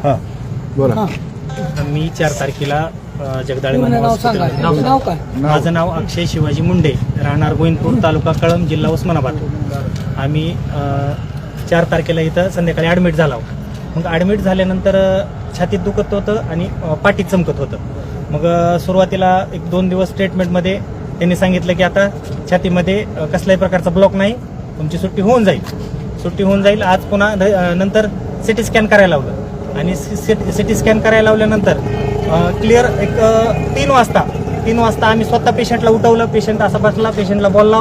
हां बोला. मी 4 तारखेला जगदाळे माझं नाव अक्षय शिवाजी मुंडे, राहणार गोविंदपूर, तालुका कळंब, जिल्हा उस्मानाबाद. आम्ही 4 तारखेला इथं संध्याकाळी ॲडमिट झालो. मग ॲडमिट झाल्यानंतर छातीत दुखत होतं आणि पाठीत चमकत होतं. मग सुरुवातीला 1-2 दिवस ट्रीटमेंटमध्ये त्यांनी सांगितलं की आता छातीमध्ये कसल्याही प्रकारचा ब्लॉक नाही, तुमची सुट्टी होऊन जाईल. आज पुन्हा नंतर सिटी स्कॅन करायला लावलं आणि सिटी स्कॅन करायला लावल्यानंतर क्लिअर 3 वाजता आम्ही स्वतः पेशंटला उठवलं. पेशंट असा बसला, पेशंटला बोलला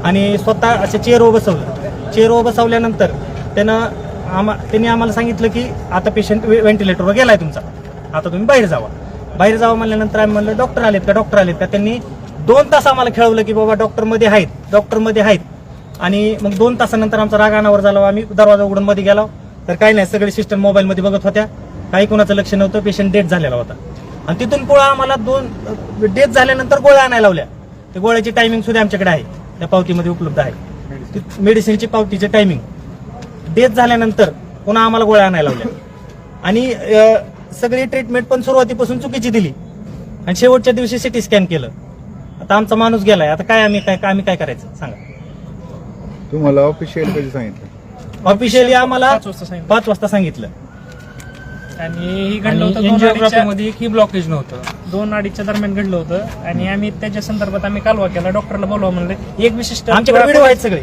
आणि स्वतः असं चेअरवर बसवल्यानंतर त्यांनी आम्हाला सांगितलं की आता पेशंट व्हेंटिलेटरवर गेलाय तुमचा, आता तुम्ही बाहेर जावा म्हणल्यानंतर आम्ही म्हणलं डॉक्टर आलेत का. त्यांनी 2 तास आम्हाला खेळवलं की बाबा डॉक्टरमध्ये आहेत. आणि मग 2 तासानंतर आमचा राग अनावर झाला. आम्ही दरवाजा उघडून मध्ये गेलो तर काही नाही, सगळे सिस्टम मोबाईलमध्ये बघत होत्या, काही कोणाचं लक्ष नव्हतं. पेशंट डेथ झालेला होता आणि तिथून पुढे आम्हाला 2 डेथ झाल्यानंतर गोळ्या आणायला लावल्या. त्या गोळ्याची टायमिंग सुद्धा आमच्याकडे आहे, त्या पावतीमध्ये उपलब्ध आहे. मेडिसिनची पावतीची टायमिंग. डेथ झाल्यानंतर पुन्हा आम्हाला गोळ्या आणायला लावल्या आणि सगळी ट्रीटमेंट पण सुरुवातीपासून चुकीची दिली आणि शेवटच्या दिवशी सिटी स्कॅन केलं. आता आमचा माणूस गेलाय, आता आम्ही काय करायचं सांगा. तुम्हाला ऑफिशियल कधी सांगितलं? ऑफिशियली आम्हाला 5 वाजता सांगितलं. आणि ही घडलं होतं एंजिओग्राफीमध्ये ही ब्लॉकेज नव्हतं, 2-2:30च्या दरम्यान घडलं होतं. आणि आम्ही त्याच्या संदर्भात कालवा केला, डॉक्टरला बोलवा म्हणलं. एक विशिष्ट आमच्याकडे व्हिडिओ आहेत सगळे,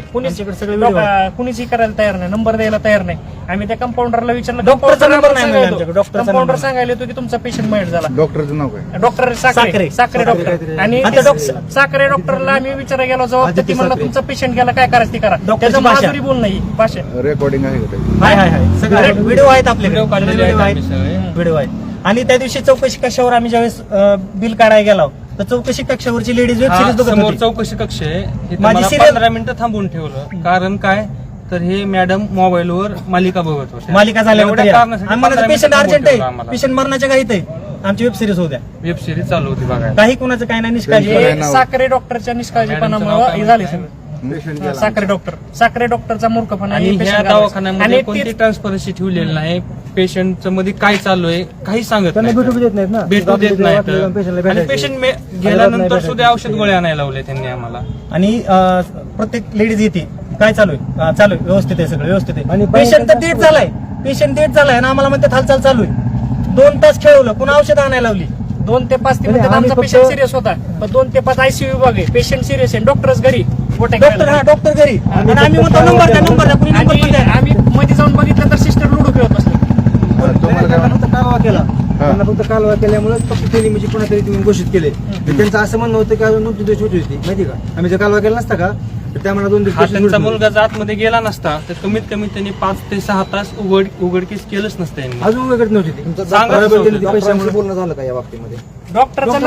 कुणीच करायला तयार नाही, नंबर द्यायला तयार नाही. आम्ही त्या कंपाऊंडरला विचारलं, डॉक्टरचा नंबर नाही. कंपाऊंडर सांगायला होतो की तुमचा पेशंट मयत झाला. डॉक्टरचं नाव काय? Doctor Sakhare doctor. आणि साखरे डॉक्टरला आम्ही विचारायला गेलो, जबाब ती म्हणला तुमचा पेशंट गेला, काय करायचं ते करा. त्याचं माजुरी बोल नाही भाषा. रेकॉर्डिंग आहे का? सगळे व्हिडिओ आहेत आपल्याकडे, व्हिडिओ आहेत. आणि त्या दिवशी चौकशी कक्षावर आम्ही ज्यावेळेस बिल काढायला गेलो तर चौकशी कक्षावरची लेडीज वेब सिरीज बघत होती. चौकशी कक्ष आहे, माझी 15 मिनिटं थांबून ठेवलं. कारण काय तर हे मॅडम मोबाईलवर मालिका बघत होते. मालिका झाल्यानंतर पेशंट अर्जंट आहे, पेशंट मरणाच्या घाईत आहे, आमची वेब सिरीज होत्या. वेब सिरीज चालू होती बघायला. काही कोणाचं काही नाही, निष्काळजी. साखरे डॉक्टरच्या निष्काळजीपणामुळे हे झाले सगळं. साखरे डॉक्टरचा मूर्खपणा. आणि ह्या दवाखान्यामध्ये कोणती ट्रान्सपरन्सी ठेवलेली नाही. पेशंटचं मध्ये काय चालू आहे काही सांगत नाही, भेटू देत नाहीत. आणि पेशंट गेल्यानंतर सुद्धा औषध गोळ्या आणायला लावले त्यांनी आम्हाला. आणि प्रत्येक लेडीज येते, काय चालू आहे व्यवस्थित आहे, सगळं व्यवस्थित आहे. पेशंट तर डेट झालाय आणि आम्हाला म्हणतात हालचाल चालू आहे. 2 तास खेळवलं, पुन्हा औषध आणायला लावली. 2 ते 5 आमचा पेशंट सिरियस होता, पण 2 ते 5 आयसीयू विभाग आहे. पेशंट सिरियस आहे, डॉक्टरच घरी. डॉक्टर घरी. आणि आम्ही म्हणतो नंबर द्या. आम्ही मध्ये जाऊन बघितलं तर सिस्टर लुडो खेळत बसले. कालवा केला, त्यांना फक्त कालवा केल्यामुळे फक्त त्यांनी म्हणजे कोणातरी तुम्ही घोषित केले. त्यांचं असं म्हणणं होतं की अजून 2 दिवस होती माहिती का, आम्ही जर कालवा केला नसता का तर त्यामुळे 2 दिवस त्यांचा मुलगा आतमध्ये गेला नसता तर कमीत कमी त्यांनी 5 ते 6 तास उघडकीस केलंच नसतं. अजून वेगळं नव्हती ती. पैशामुळे बोलणं झालं का या बाबतीमध्ये? डॉक्टरचा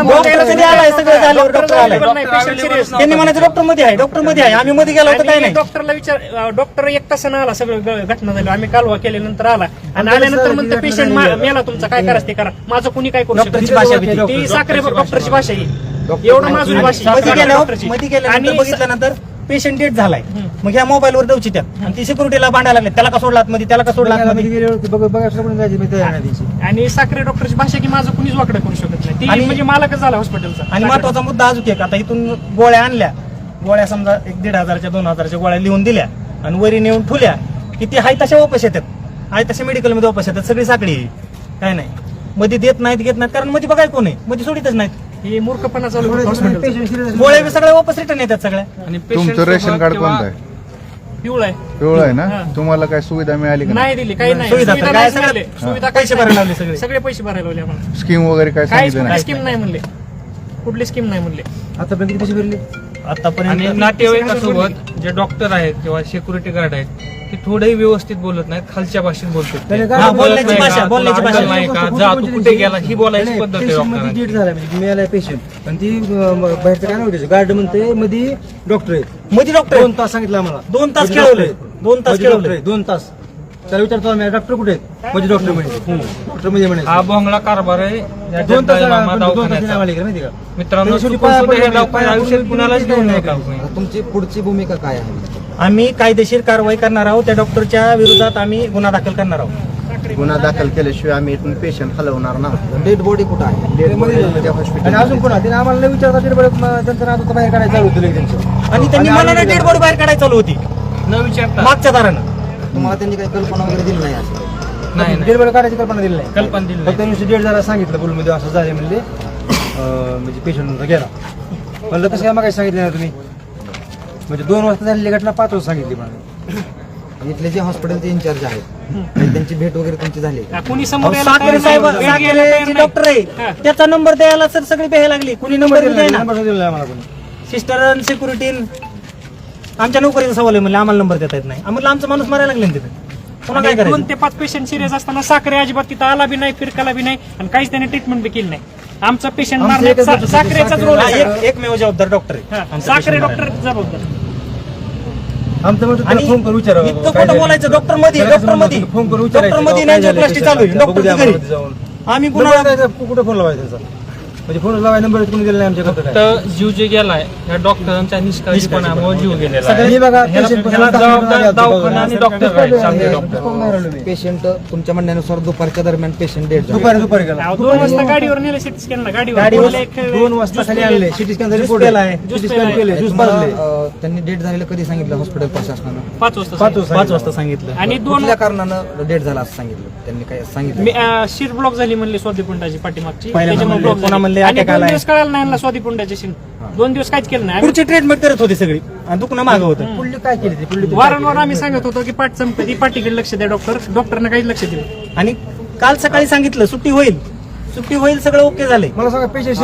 त्यांनी म्हणायचं डॉक्टर मध्ये आहे, आम्ही मध्ये गेलो होतो काय नाही. डॉक्टरला विचार, डॉक्टर 1 तासानं आला, सगळं घटना झाली. आम्ही कालवा केल्यानंतर आला आणि आल्यानंतर म्हणतो पेशंट मेला, तुमचा काय करायचं ते करा, माझं कुणी काय करू शकत. डॉक्टरची भाषा ती साखरे डॉक्टरची भाषा ही एवढं माजुरी भाषा. मध्ये गेल्यानंतर बघितल्यानंतर पेशंट डेट झालाय. मग ह्या मोबाईलवर देऊची त्या आणि ती सिक्युरिटीला भांडायला लागले, त्याला का सोडला मध्ये, त्याला का सोडला मध्ये. आणि साखरे डॉक्टरची भाषा की माझं कुणीच वाकडं करू शकत नाही. ती म्हणजे मालकच झाला हॉस्पिटलचा. आणि महत्वाचा मुद्दा अजून एक, आता इथून गोळ्या समजा 1,500-1,500 2,000च्या गोळ्या लिहून दिल्या आणि वरी नेऊन ठुल्या की ती हाय तशा वापस येतात, हाय तशा मेडिकलमध्ये वापस येतात. सगळी साखळी काय नाही, मध्ये देत नाहीत कारण मध्ये बघाय कोण आहे, मध्ये सोडितच नाहीत. हे मूर्खपणा चालू आहे. गोळ्या सगळ्या वापस रिटर्न येतात सगळ्या. आणि तुमचं रेशन कार्ड कोणतं आहे? पिवळं आहे ना. तुम्हाला काय सुविधा मिळाली का? नाही दिली, काही नाही सुविधा पैसे भरायला लावले, सगळे पैसे भरायला लावले आम्हाला. स्कीम वगैरे काय सांगितलं नाही? स्कीम नाही म्हणले, कुठली स्कीम नाही म्हणले. आतापर्यंत पैसे भरले आणि नातेवाईकासोबत जे डॉक्टर आहेत किंवा सिक्युरिटी गार्ड आहेत ते थोडेही व्यवस्थित बोलत नाहीत, खालच्या भाषेत बोलतात. बोलण्याची भाषा नाही का, जा तू कुठे गेला ही बोलायची पद्धत आहे डॉक्टरांची. मिळालाय पेशंट आणि ती बाहेरचं काय नव्हतं, गार्ड म्हणते मध्ये डॉक्टर आहेत. मध्ये डॉक्टर 2 तास सांगितलं आम्हाला, 2 तास खेळवले, 2 तास खेळवले. 2 तास. त्याला विचारतो आम्ही डॉक्टर कुठे आहेत, म्हणजे डॉक्टर म्हणजे डॉक्टर म्हणजे म्हणायचं. हा भोंगळा कारभार आहे या 2 तास दवाखान्याचा. माहिती का मित्रांनो, आयुष्यात कुणालाच देऊ नका. तुमची पुढची भूमिका काय आहे? आम्ही कायदेशीर कारवाई करणार आहोत. त्या डॉक्टरच्या विरोधात आम्ही गुन्हा दाखल करणार आहोत. गुन्हा दाखल केल्याशिवाय आम्ही इथून पेशंट हलवणार ना. डेड बॉडी कुठं आहे? डेड बॉडी हॉस्पिटल आणि अजून पुन्हा तिने आम्हाला नाही विचारता डेड बॉडी त्यांचं नाव बाहेर काढायचं चालू होतं लगेच त्यांचं. आणि त्यांनी मला डेड बॉडी बाहेर काढायला चालू होती न विचारता. मागच्या दारानं. तुम्हाला त्यांनी काही कल्पना वगैरे दिली नाही असं? नाही डेड बॉडी काढायची कल्पना दिली नाही. कल्पना दिली फक्त नुसतं डेड जरा सांगितलं बुलमध्ये असं झाले म्हणजे म्हणजे पेशंट गेला. म्हणलं कसं काय मग सांगितलं ना तुम्ही? म्हणजे 2 वाजता झालेली घटना 5 वाजता सांगितली मला. इथले जे हॉस्पिटलचे इंचार्ज आहेत त्यांची भेट वगैरे तुमची झाली? कोणी समोर यायला साखरे तयार साहेब नाही. साखरेचे डॉक्टर आहे, त्याचा नंबर द्यायला सर सगळी प्यायला लागली. कुणी नंबर दिला ना? नंबर दिला नाही आम्हाला कोणी. सिस्टर सिक्युरिटी आमच्या नोकरीचा सवाल आहे म्हणले आम्हाला नंबर देता येत नाही. आम्हाला आमचा माणूस मारायला लागले ना तिथे. पुन्हा काय 2 करायचं? ते 5 पेशंट सिरियस असताना साखरे अजिबात तिथं आला बी नाही, फिरकाला बी नाही आणि काहीच त्याने ट्रीटमेंट बी केली नाही. आमचा पेशंट आमचं मारण्यात एकच होतं, साखरेचाच रोल हा, आहे. एकमेव जबाबदार डॉक्टर आहे हा, आमचा साखरे patient डॉक्टर जबाबदार. आमचं म्हणतो आणि त्याला फोन करून विचारा इतकं खोटं बोलायचं डॉक्टर मध्ये फोन करून डॉक्टर मध्ये नाही प्लास्टिक चालू आहे डॉक्टर घरी आम्ही गुन्हा कुठे फोन लावायचा त्यांचा? म्हणजे फोन लावायचा नंबर कोणी दिला नाही आमच्याकडे काय? तर जीव जे गेलाय ह्या डॉक्टरांच्या निष्काळजीपणामुळे जीव गेलेला आहे. हे बघा ह्याला जबाबदार दवाखाना आणि डॉक्टर आहेत, चांगले डॉक्टर. पेशंट तुमच्या म्हणण्यानुसार दुपारच्या दरम्यान पेशंट डेड दुपारी गेला. 2 वाजता गाडीवर नेलं सिटी स्कॅनला गाडीवर 2 वाजता खाली आणले. सिटी स्कॅनचा रिपोर्ट केलाय. सिटी स्कॅन केले, ज्यूस पाजले. त्यांनी डेट झालेलं कधी सांगितलं हॉस्पिटल प्रशासनानं? 5 वाजता 5 वाजता सांगितलं. आणि 2 कुठल्या कारणानं डेट झाला असं सांगितलं त्यांनी? काय सांगितलं? शीर ब्लॉक झाली म्हणले स्वादिपुंडाची पाठीमागची. पहिल्या त्याच्यामुळे म्हणले, block पुन्हा म्हणले झाली. आणि attack 2 आलाय. दिवस कळालं नाही स्वादिपुंडाची शीर. 2 दिवस काहीच केलं नाही. पुढची ट्रीटमेंट करत होती सगळी आणि दुखणं मागं होतं. पुढली काय केली ती? पुढली वारंवार आम्ही सांगत होतो की पाठ चमकती, पाठीकडे लक्ष द्या डॉक्टरने काहीच लक्ष दिलं. आणि काल सकाळी सांगितलं सुट्टी होईल सगळं ओके झाले. मला सांगा पेशंट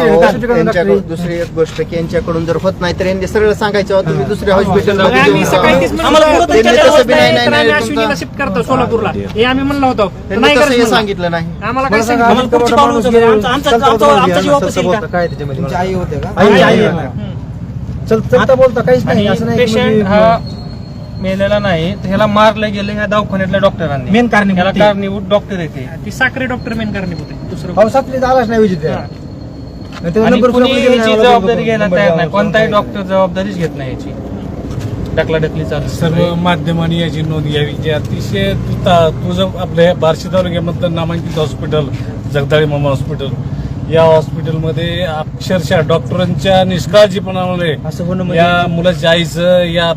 त्यांच्याकडून दुसरी एक गोष्ट की यांच्याकडून जर होत नाही तर यांनी सरळ सांगायचं तुम्ही दुसऱ्या मग हॉस्पिटलला आम्ही सकाळी तेच म्हणलो आम्हाला होतो, पुढं त्यांच्या त्यांच्या अवस्था आहे, नाही, तर आम्ही नाही, अश्विनीला तुमचा- शिफ्ट करतो सोलापूरला. हे आम्ही म्हणलो होतो. तर नाही तसं करत हे म्हणलं. सांगितलं नाही. आम्हाला काय मला सांगा, सांगितलं? आम्हाला पुढची पावलं उचलली. आमचा जीव वापस येईल का? काय त्याच्यामध्ये? तुमची आई होते का? आई आई आहे. चलता बोलता काहीच नाही आणि असं नाही की पेशंट म्हणजे- हा मेलेला नाही, तर ह्याला मारलं गेलं ह्या दवाखान्यातल्या डॉक्टरांनी. मेन कारणीभूत ह्याला ते. कारणीभूत डॉक्टर येते. ती साखरे डॉक्टर मेन कारणीभूत आहे. दुसरं अहो सापलीत आलाच नाही विजिट हा. आणि कुणी ह्याची जबाबदारी घ्यायला तयार नाही. कोणताही डॉक्टर जबाबदारीच घेत नाही याची. ढकलाढकली चालू सर्व माध्यमांनी याची नोंद घ्यावी की अतिशय तुझं आपल्या बार्शी तालुक्यामधलं नामांकित हॉस्पिटल जगदाळे मामा हॉस्पिटल या हॉस्पिटलमध्ये अक्षरशः डॉक्टरांच्या निष्काळजीपणामुळे असं होणं या मुलाच्या आईचं या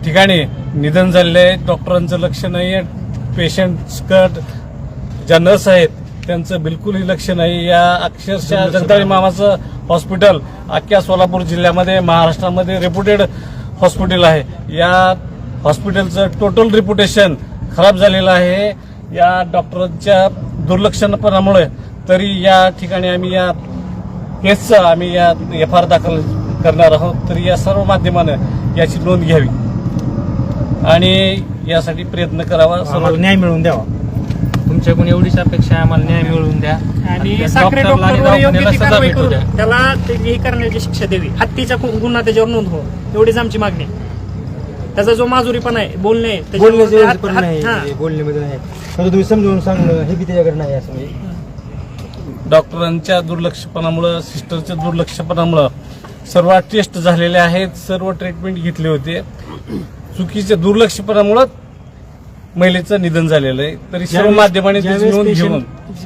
ठिकाणी निधन झालेलं आहे. डॉक्टरांचं लक्ष नाही आहे. पेशंट ज्या नर्स आहेत त्यांचं बिलकुलही लक्ष नाही. या अक्षरशः जगदाळे मामाचं हॉस्पिटल अख्ख्या सोलापूर जिल्ह्यामध्ये महाराष्ट्रामध्ये रेप्युटेड हॉस्पिटल आहे. या हॉस्पिटलचं टोटल रिप्युटेशन खराब झालेलं आहे या डॉक्टरांच्या दुर्लक्षपणामुळे. तरी या ठिकाणी आम्ही या केसचं आम्ही या FIR दाखल करणार आहोत. तरी या सर्व माध्यमानं याची नोंद घ्यावी आणि यासाठी प्रयत्न करावा. आम्हाला न्याय मिळवून द्यावा. तुमच्याकडून एवढीच अपेक्षा आहे, आम्हाला न्याय मिळवून द्या. आणि त्या साखरे डॉक्टरला आणि डॉक्टरवर योग्य दवाखान्याला ती सजा कारवाई भेटू करून द्या. त्याला हे करण्याची शिक्षा द्यावी. हत्तीचा गुन्हा त्याच्यावर नोंद हो, एवढीच आमची मागणी आहे. त्याचा जो माजुरीपणा आहे, बोलणे बोलण्याचे पण नाही बोलण्यामध्ये नाही. आता तुम्ही समजून सांगणं हे बी त्याच्याकडे नाही असं म्हणजे. डॉक्टरांच्या दुर्लक्षपणामुळं सिस्टरच्या दुर्लक्षपणामुळं सर्व टेस्ट झालेले आहेत. सर्व ट्रीटमेंट घेतले होते. चुकीच्या दुर्लक्षपणामुळं महिलेचं निधन झालेलं आहे. तरी सर्व माध्यमांनी त्याची नोंद घेऊन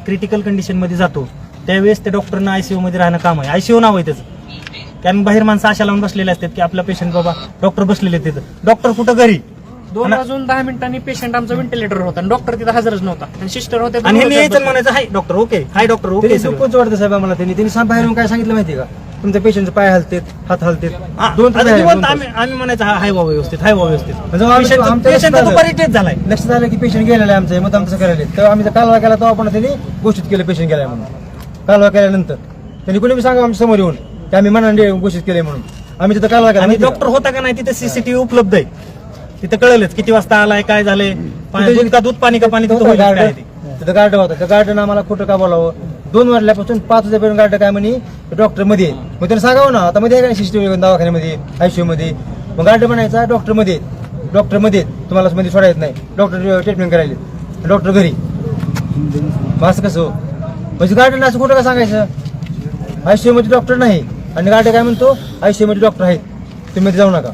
क्रिटिकल कंडिशन मध्ये जातो त्यावेळेस त्या डॉक्टरना आयसीयू मध्ये राहणं काम आहे. आयसीयू नाव आहे त्याचं. कारण बाहेर माणसं आशा लावून बसलेले असतात की आपला पेशंट बाबा डॉक्टर बसलेले आहेत तिथं. डॉक्टर कुठं घरी 2 वाजून 10 मिनिटांनी पेशंट आमचा व्हेंटिलेटर होता आणि डॉक्टर तिथं हजरच नव्हता आणि सिस्टर होते. आणि हे यायचं म्हणायचं हाय doctor okay hi doctor okay त्यांनी दुःखच वाटतं साहेब आम्हाला. त्यांनी बाहेरून काय सांगितलं माहिती का? तुमच्या पेशंटचे पाय हलतेत, हात हलतेत. आम्ही म्हणायचं हाय व्हा व्यवस्थित हाय व्हा व्यवस्थित. आमच्या पेशंट दुपारी टेस्ट झालाय. लक्षात आलं की पेशंट गेलेला आहे आमचं मग आमचं करायला. तेव्हा आम्ही कालवा केला तेव्हा पण त्यांनी घोषित केलं पेशंट गेलाय म्हणून. कालवा केल्यानंतर त्यांनी कोणी सांगा आमच्या समोर येऊन की आम्ही मनाने घोषित केलंय म्हणून. आम्ही तिथं कालवा केला आणि डॉक्टर होता का नाही तिथे सीसीटीव्ही उपलब्ध आहे. तिथं कळलंच किती वाजता आलाय काय झालंय दूध का दूध पाणी का पाणी तिथं होईल काय ते. तिथं गार्ड होता. त्या गार्डनं आम्हाला खोटं का बोलावं? 2 वाजल्यापासून 5 वाजेपर्यंत गार्ड काय म्हणे डॉक्टर मध्ये आहे. मग त्यांना सांगावं ना आता मध्ये आहे का सिस्टम दवाखान्यामध्ये आयसीयू मध्ये. मग गार्ड म्हणायचा डॉक्टर मध्ये तुम्हाला मध्ये सोडायचं नाही. डॉक्टर ट्रीटमेंट करायला डॉक्टर घरी. मग असं कसं म्हणजे गार्डनं असं खोटं का सांगायचं? आयसीयू मध्ये डॉक्टर नाही आणि गार्ड काय म्हणतो आयसीयू मध्ये डॉक्टर आहेत तुम्ही मध्ये जाऊ नका.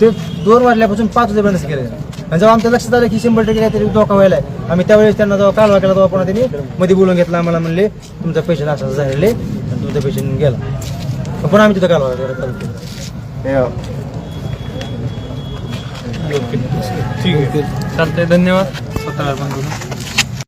ते 2 वाजल्यापासून 5 वाजेपर्यंत असं केलं. आणि जेव्हा आमच्या लक्षात आलं की 100% काहीतरी धोका व्हायला आहे, आम्ही त्यावेळेस त्यांना जेव्हा कालवा केला तेव्हा पुन्हा त्यांनी मध्ये बोलून घेतला. आम्हाला म्हणले तुमचा पेशंट असं झालेले आणि तुमचा पेशंट गेला. मग पुन्हा आम्ही तिथं कालवा चालू केला. हे ठीक आहे. चालतंय, धन्यवाद. स्वतः